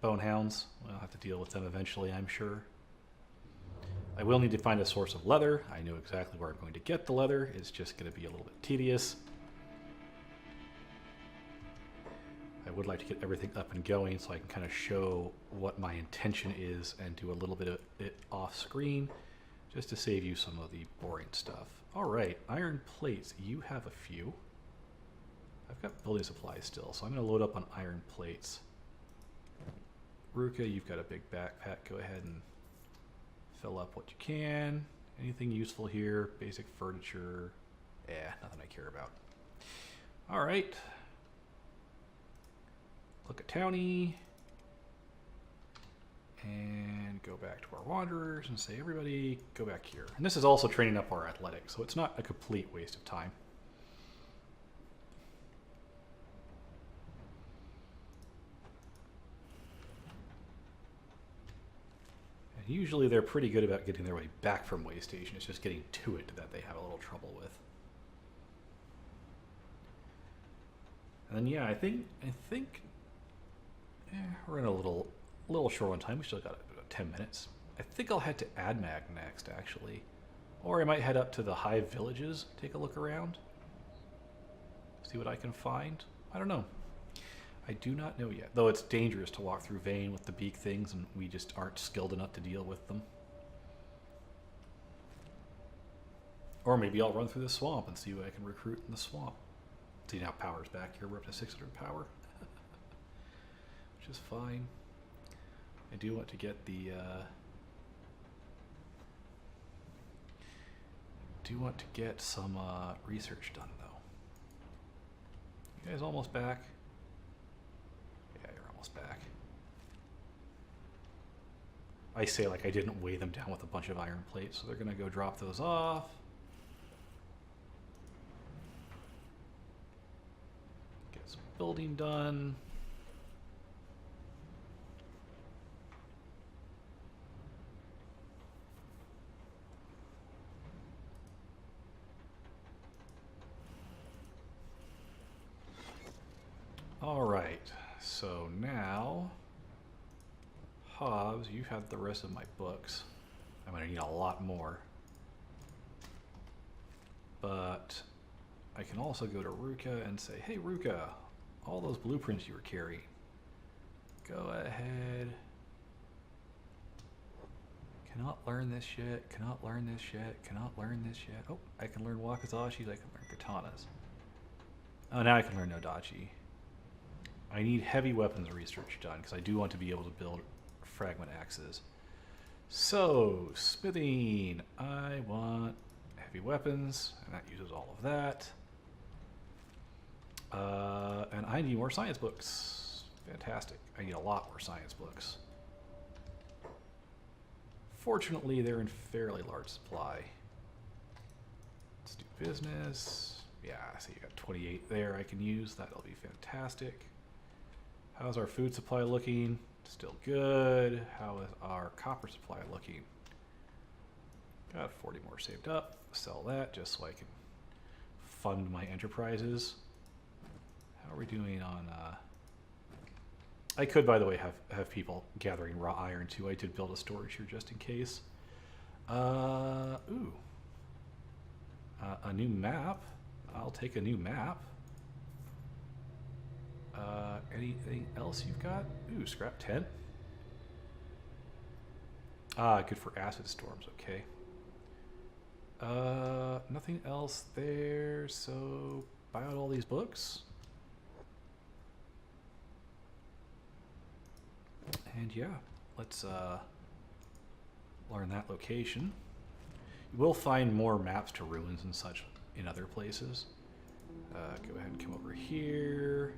Bonehounds. We'll have to deal with them eventually, I'm sure. I will need to find a source of leather. I know exactly where I'm going to get the leather. It's just going to be a little bit tedious. I would like to get everything up and going so I can kind of show what my intention is and do a little bit of it off screen just to save you some of the boring stuff. All right, iron plates. You have a few. I've got building supplies still, so I'm going to load up on iron plates. Ruka, you've got a big backpack. Go ahead and fill up what you can. Anything useful here? Basic furniture. Nothing I care about. All right. Look at Townie. And go back to our wanderers and say, everybody, go back here. And this is also training up our athletics, so it's not a complete waste of time. Usually they're pretty good about getting their way back from way station. It's just getting to it that they have a little trouble with. And then yeah, I think we're in a little short on time. We still got about 10 minutes. I think I'll head to AdMag next, actually, or I might head up to the Hive villages, take a look around, see what I can find. I don't know. I do not know yet, though it's dangerous to walk through Vane with the beak things, and we just aren't skilled enough to deal with them. Or maybe I'll run through the swamp and see what I can recruit in the swamp. See, now power's back here. We're up to 600 power, which is fine. I do want to get the... do want to get some research done, though. You guys almost back? Back. I say like I didn't weigh them down with a bunch of iron plates, so they're gonna go drop those off. Get some building done. All right. So now Hobbs, you have the rest of my books. I'm going to need a lot more. But I can also go to Ruka and say, hey Ruka, all those blueprints you were carrying, go ahead. Cannot learn this yet, cannot learn this yet, cannot learn this yet. Oh, I can learn wakizashis, I can learn katanas. Oh, now I can learn nodachi. I need heavy weapons research done because I do want to be able to build fragment axes. So, smithing. I want heavy weapons, and that uses all of that. And I need more science books. Fantastic. I need a lot more science books. Fortunately, they're in fairly large supply. Let's do business. Yeah, so you got 28 there I can use. That'll be fantastic. How's our food supply looking? Still good. How is our copper supply looking? Got 40 more saved up. Sell that just so I can fund my enterprises. How are we doing on... I could, by the way, have people gathering raw iron too. I did build a storage here just in case. Ooh. A new map. I'll take a new map. Anything else you've got? Ooh, scrap 10. Ah, good for acid storms, okay. Nothing else there, so buy out all these books. And yeah, let's learn that location. You will find more maps to ruins and such in other places. Go ahead and come over here.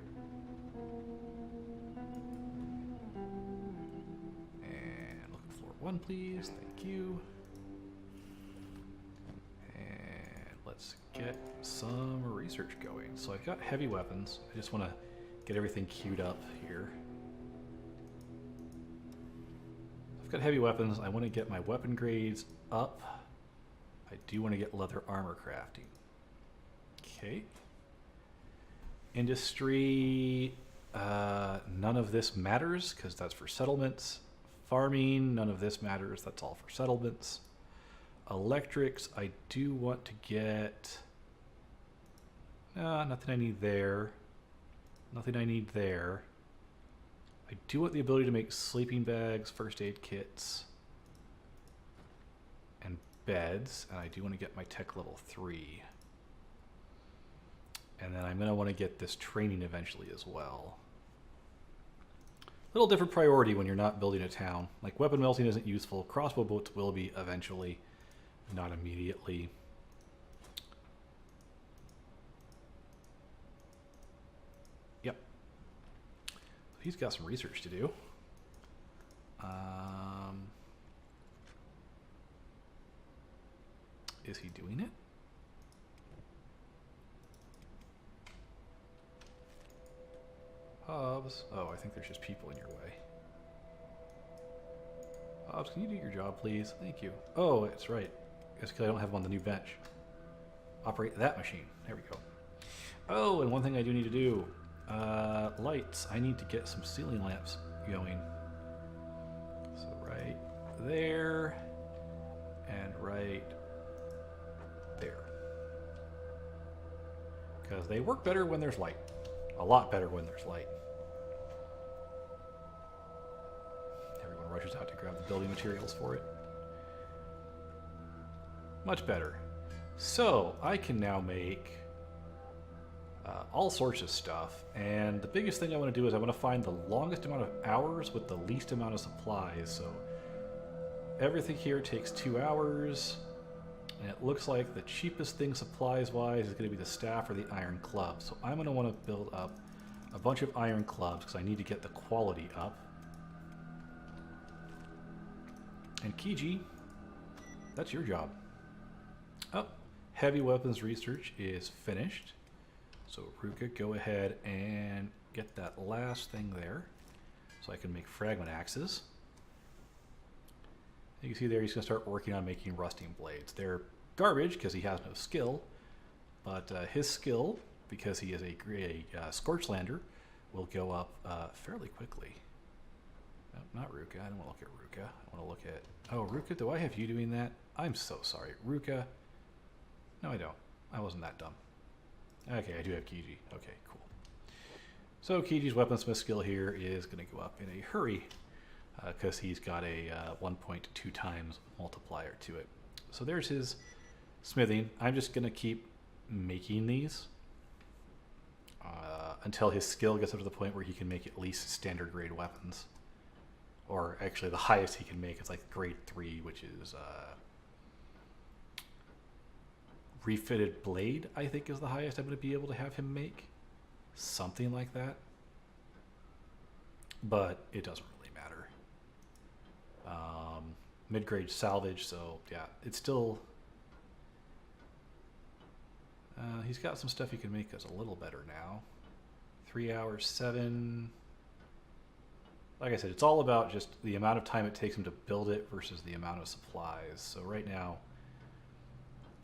And look at floor 1, please. Thank you. And let's get some research going. So I've got heavy weapons. I just want to get everything queued up here. I've got heavy weapons. I want to get my weapon grades up. I do want to get leather armor crafting. Okay. Industry, none of this matters because that's for settlements. Farming, none of this matters. That's all for settlements. Electrics, I do want to get... nothing I need there. Nothing I need there. I do want the ability to make sleeping bags, first aid kits, and beds. And I do want to get my tech level 3. And then I'm going to want to get this training eventually as well. Little different priority when you're not building a town. Like weapon melting isn't useful. Crossbow boats will be eventually, not immediately. Yep. He's got some research to do. Is he doing it? Hobbs. Oh, I think there's just people in your way. Hobbs, can you do your job, please? Thank you. Oh, it's right. It's because I don't have him on the new bench. Operate that machine. There we go. Oh, and one thing I do need to do. Lights. I need to get some ceiling lamps going. So right there. And right there. Because they work better when there's light. A lot better when there's light. Everyone rushes out to grab the building materials for it. Much better. So, I can now make all sorts of stuff, and the biggest thing I want to do is I want to find the longest amount of hours with the least amount of supplies. So, everything here takes 2 hours, and it looks like the cheapest thing supplies-wise is going to be the staff or the iron club. So I'm going to want to build up a bunch of iron clubs because I need to get the quality up. And Kiji, that's your job. Oh, heavy weapons research is finished. So Ruka, go ahead and get that last thing there so I can make fragment axes. You can see there he's going to start working on making rusting blades. They're garbage because he has no skill, but his skill, because he is a Scorchlander, will go up fairly quickly. No, not Ruka. I don't want to look at Ruka. I want to look at... Oh, Ruka, do I have you doing that? I'm so sorry. Ruka. No, I don't. I wasn't that dumb. Okay, I do have Kiji. Okay, cool. So Kiji's weaponsmith skill here is going to go up in a hurry because he's got a 1.2 times multiplier to it. So there's his smithing. I'm just going to keep making these until his skill gets up to the point where he can make at least standard grade weapons. Or actually the highest he can make is like grade 3, which is refitted blade, I think is the highest I'm going to be able to have him make. Something like that. But it doesn't really matter. Mid-grade salvage, so yeah, it's still... he's got some stuff he can make us a little better now. 3 hours, 7... Like I said, it's all about just the amount of time it takes him to build it versus the amount of supplies. So right now,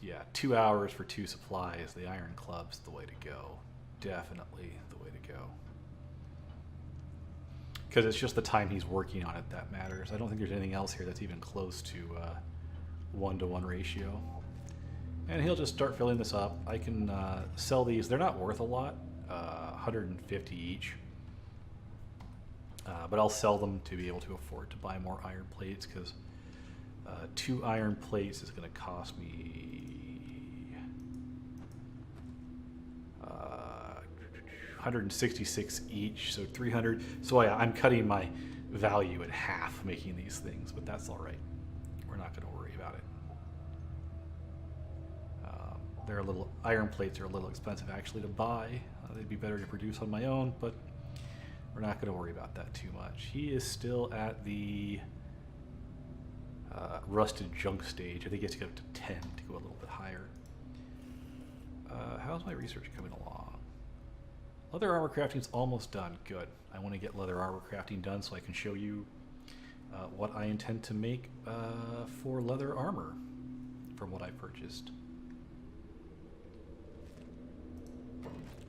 yeah, 2 hours for 2 supplies. The iron club's the way to go. Definitely the way to go. Because it's just the time he's working on it that matters. I don't think there's anything else here that's even close to 1-to-1 ratio. And he'll just start filling this up. I can sell these. They're not worth a lot, 150 each. But I'll sell them to be able to afford to buy more iron plates, because 2 iron plates is going to cost me 166 each, so 300. So yeah, I'm cutting my value in half making these things, but that's all right. We're not going to worry about it. They're a little iron plates are a little expensive actually to buy. They'd be better to produce on my own, but we're not going to worry about that too much. He is still at the rusted junk stage. I think he has to get up to 10 to go a little bit higher. How's my research coming along? Leather armor crafting's almost done. Good. I want to get leather armor crafting done so I can show you what I intend to make for leather armor from what I purchased.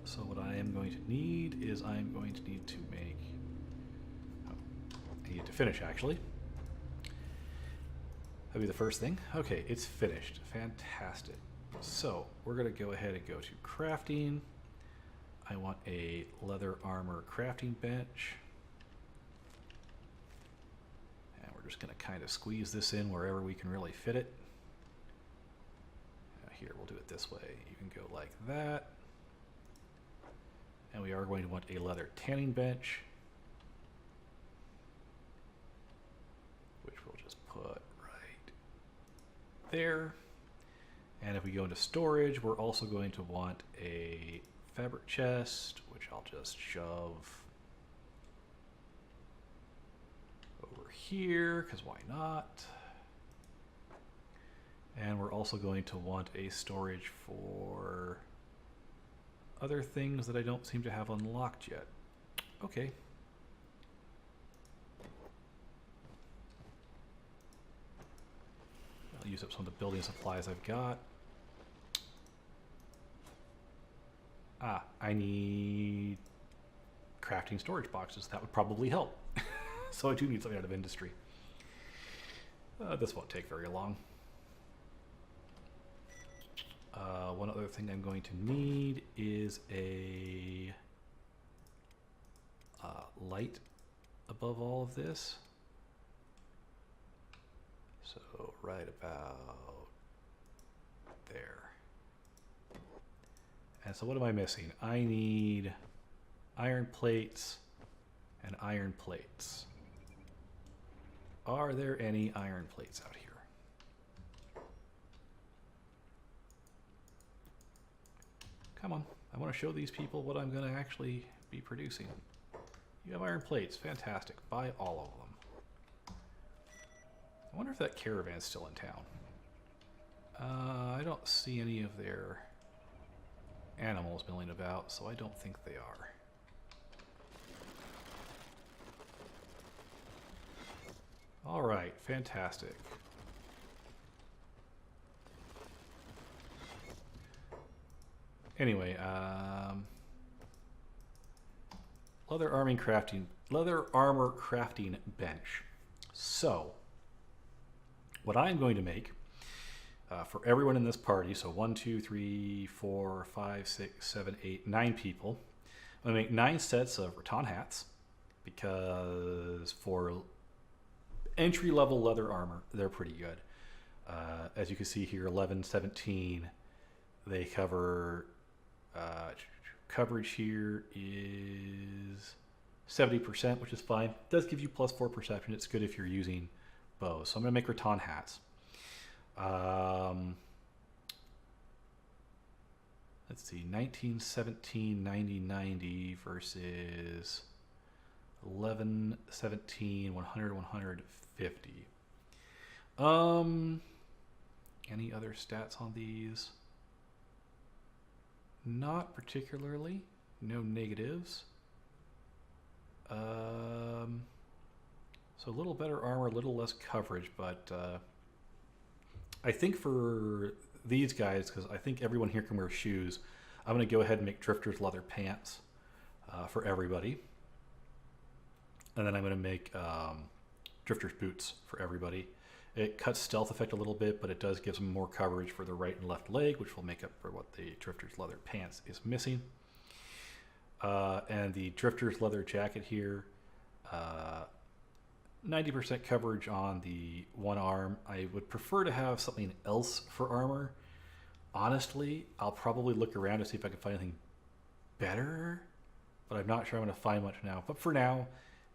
So what I am going to need is I'm going to need to make... Oh, I need to finish, actually. That'll be the first thing. Okay, it's finished. Fantastic. So we're going to go ahead and go to crafting. I want a leather armor crafting bench. And we're just going to kind of squeeze this in wherever we can really fit it. Here, we'll do it this way. You can go like that. And we are going to want a leather tanning bench, which we'll just put right there. And if we go into storage, we're also going to want a fabric chest, which I'll just shove over here, because why not? And we're also going to want a storage for other things that I don't seem to have unlocked yet. Okay. I'll use up some of the building supplies I've got. Ah, I need crafting storage boxes. That would probably help. So I do need something out of industry. This won't take very long. One other thing I'm going to need is a light above all of this. So right about there. And so what am I missing? I need iron plates and iron plates. Are there any iron plates out here? Come on, I want to show these people what I'm going to actually be producing. You have iron plates, fantastic. Buy all of them. I wonder if that caravan's still in town. I don't see any of their animals milling about, so I don't think they are. All right, fantastic. Anyway, leather armor crafting bench. So, what I'm going to make for everyone in this party, so 1, 2, 3, 4, 5, 6, 7, 8, 9 people, I'm going to make 9 sets of rattan hats because for entry-level leather armor, they're pretty good. As you can see here, 11, 17, they cover, coverage here is 70%, which is fine. It does give you +4 perception. It's good if you're using bows. So I'm going to make rattan hats. Let's see, 19, 17, 90, 90 versus 11, 17, 100, 150. Any other stats on these? Not particularly. No negatives. So a little better armor, a little less coverage, but I think for these guys, because I think everyone here can wear shoes, I'm going to go ahead and make Drifter's leather pants for everybody. And then I'm going to make Drifter's boots for everybody. It cuts stealth effect a little bit, but it does give some more coverage for the right and left leg, which will make up for what the Drifter's leather pants is missing. And the Drifter's leather jacket here, 90% coverage on the one arm. I would prefer to have something else for armor. Honestly, I'll probably look around to see if I can find anything better, but I'm not sure I'm going to find much now. But for now,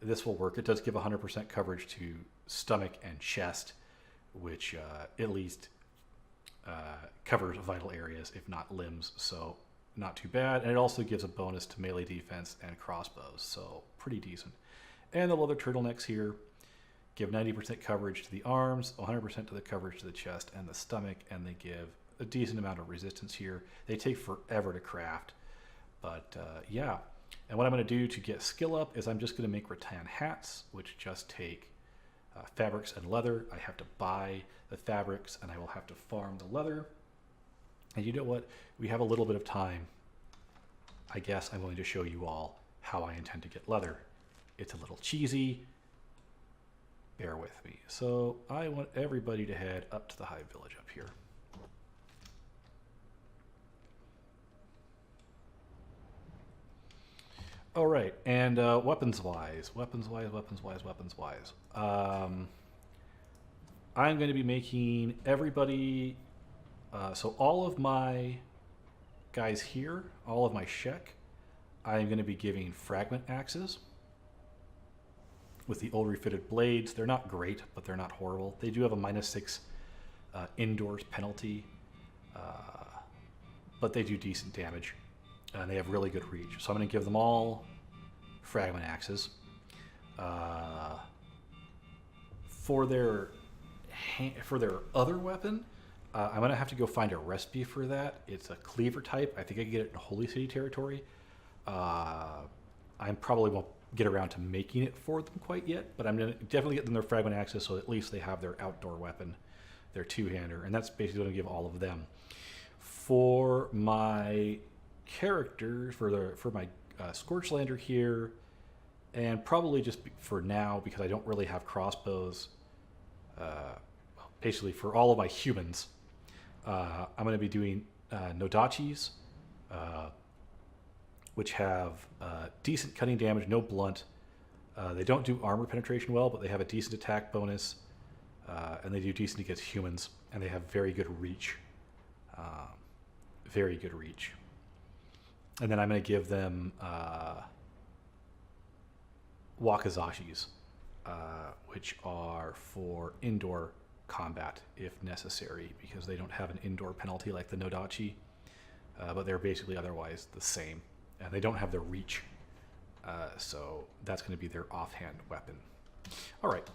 this will work. It does give 100% coverage to stomach and chest, which at least covers vital areas, if not limbs, so not too bad. And it also gives a bonus to melee defense and crossbows, so pretty decent. And the leather turtlenecks here give 90% coverage to the arms, 100% to the coverage to the chest and the stomach, and they give a decent amount of resistance here. They take forever to craft, but yeah. And what I'm going to do to get skill up is I'm just going to make rattan hats, which just take fabrics and leather. I have to buy the fabrics and I will have to farm the leather. And you know what? We have a little bit of time. I guess I'm going to show you all how I intend to get leather. It's a little cheesy. Bear with me. So I want everybody to head up to the Hive Village up here. All right, and weapons-wise, I'm going to be making everybody, so all of my guys here, all of my Shek, I'm going to be giving fragment axes with the old refitted blades. They're not great, but they're not horrible. They do have a -6 indoors penalty, but they do decent damage. And they have really good reach. So I'm going to give them all fragment axes. For their other weapon, I'm going to have to go find a recipe for that. It's a cleaver type. I think I can get it in Holy City territory. I probably won't get around to making it for them quite yet, but I'm going to definitely get them their fragment axes so at least they have their outdoor weapon, their two-hander, and that's basically going to give all of them. For my characters, for my Scorchlander here, and probably just for now because I don't really have crossbows, basically for all of my humans, I'm going to be doing Nodachis, which have decent cutting damage, no blunt. They don't do armor penetration well, but they have a decent attack bonus, and they do decent against humans, and they have very good reach. Very good reach. And then I'm going to give them Wakazashis, which are for indoor combat if necessary, because they don't have an indoor penalty like the Nodachi, but they're basically otherwise the same. And they don't have the reach, so that's going to be their offhand weapon. All right.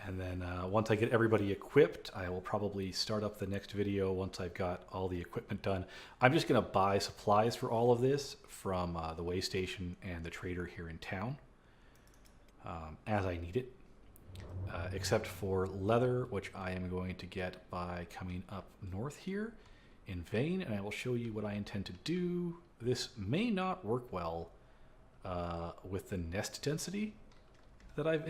And then once I get everybody equipped, I will probably start up the next video once I've got all the equipment done. I'm just going to buy supplies for all of this from the way station and the trader here in town as I need it. except for leather, which I am going to get by coming up north here in Vane, and I will show you what I intend to do. This may not work well with the nest density that I've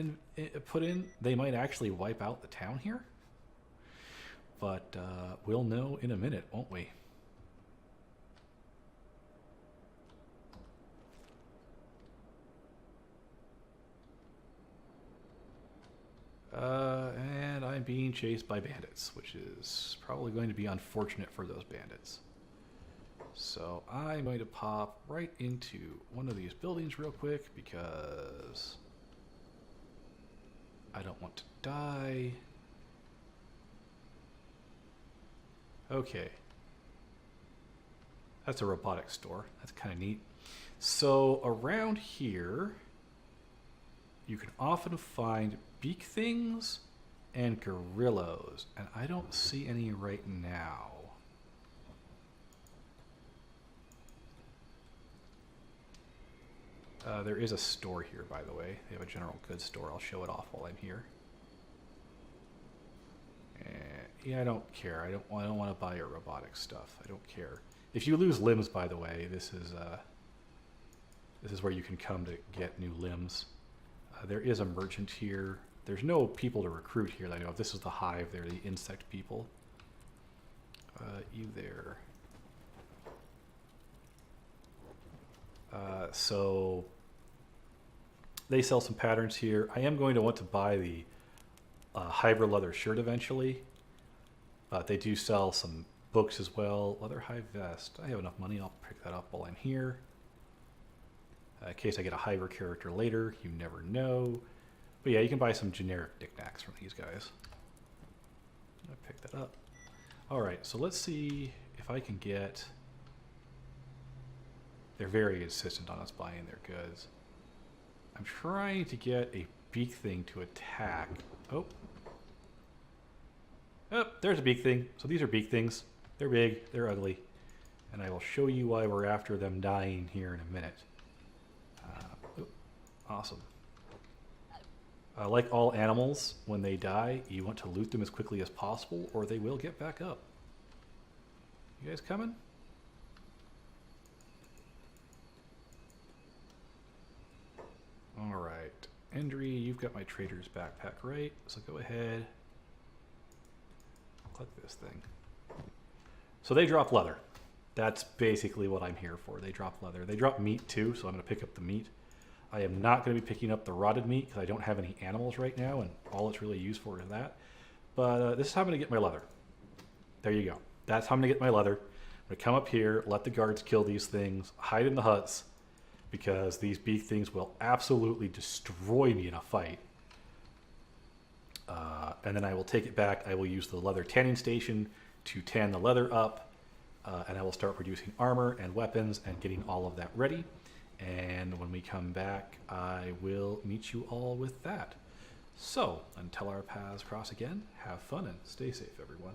put in. They might actually wipe out the town here, but we'll know in a minute, won't we? And I'm being chased by bandits, which is probably going to be unfortunate for those bandits. So I'm going to pop right into one of these buildings real quick because I don't want to die. Okay. That's a robotic store. That's kind of neat. So around here, you can often find beak things and gorillas, and I don't see any right now. There is a store here, by the way. They have a general goods store. I'll show it off while I'm here. Yeah, I don't care. I don't want to buy your robotic stuff. I don't care. If you lose limbs, by the way, this is where you can come to get new limbs. There is a merchant here. There's no people to recruit here that I know of. This is the hive. They're the insect people. You there. So they sell some patterns here. I am going to want to buy the hybrid leather shirt eventually. They do sell some books as well. Leather high vest. I have enough money. I'll pick that up while I'm here. In case I get a hybrid character later. You never know. But yeah, you can buy some generic knickknacks from these guys. I pick that up. Alright, so let's see if I can get... They're very insistent on us buying their goods. I'm trying to get a beak thing to attack. Oh. Oh, there's a beak thing. So these are beak things. They're big, they're ugly. And I will show you why we're after them dying here in a minute. Awesome. Like all animals, when they die, you want to loot them as quickly as possible or they will get back up. You guys coming? Alright. Endri, you've got my trader's backpack, right? So go ahead. Click this thing. So they drop leather. That's basically what I'm here for. They drop leather. They drop meat too, so I'm going to pick up the meat. I am not going to be picking up the rotted meat because I don't have any animals right now, and all it's really used for is that. But this is how I'm going to get my leather. There you go. That's how I'm going to get my leather. I'm going to come up here, let the guards kill these things, hide in the huts, because these beak things will absolutely destroy me in a fight. And then I will take it back. I will use the leather tanning station to tan the leather up, and I will start producing armor and weapons and getting all of that ready. And when we come back, I will meet you all with that. So, until our paths cross again, have fun and stay safe, everyone.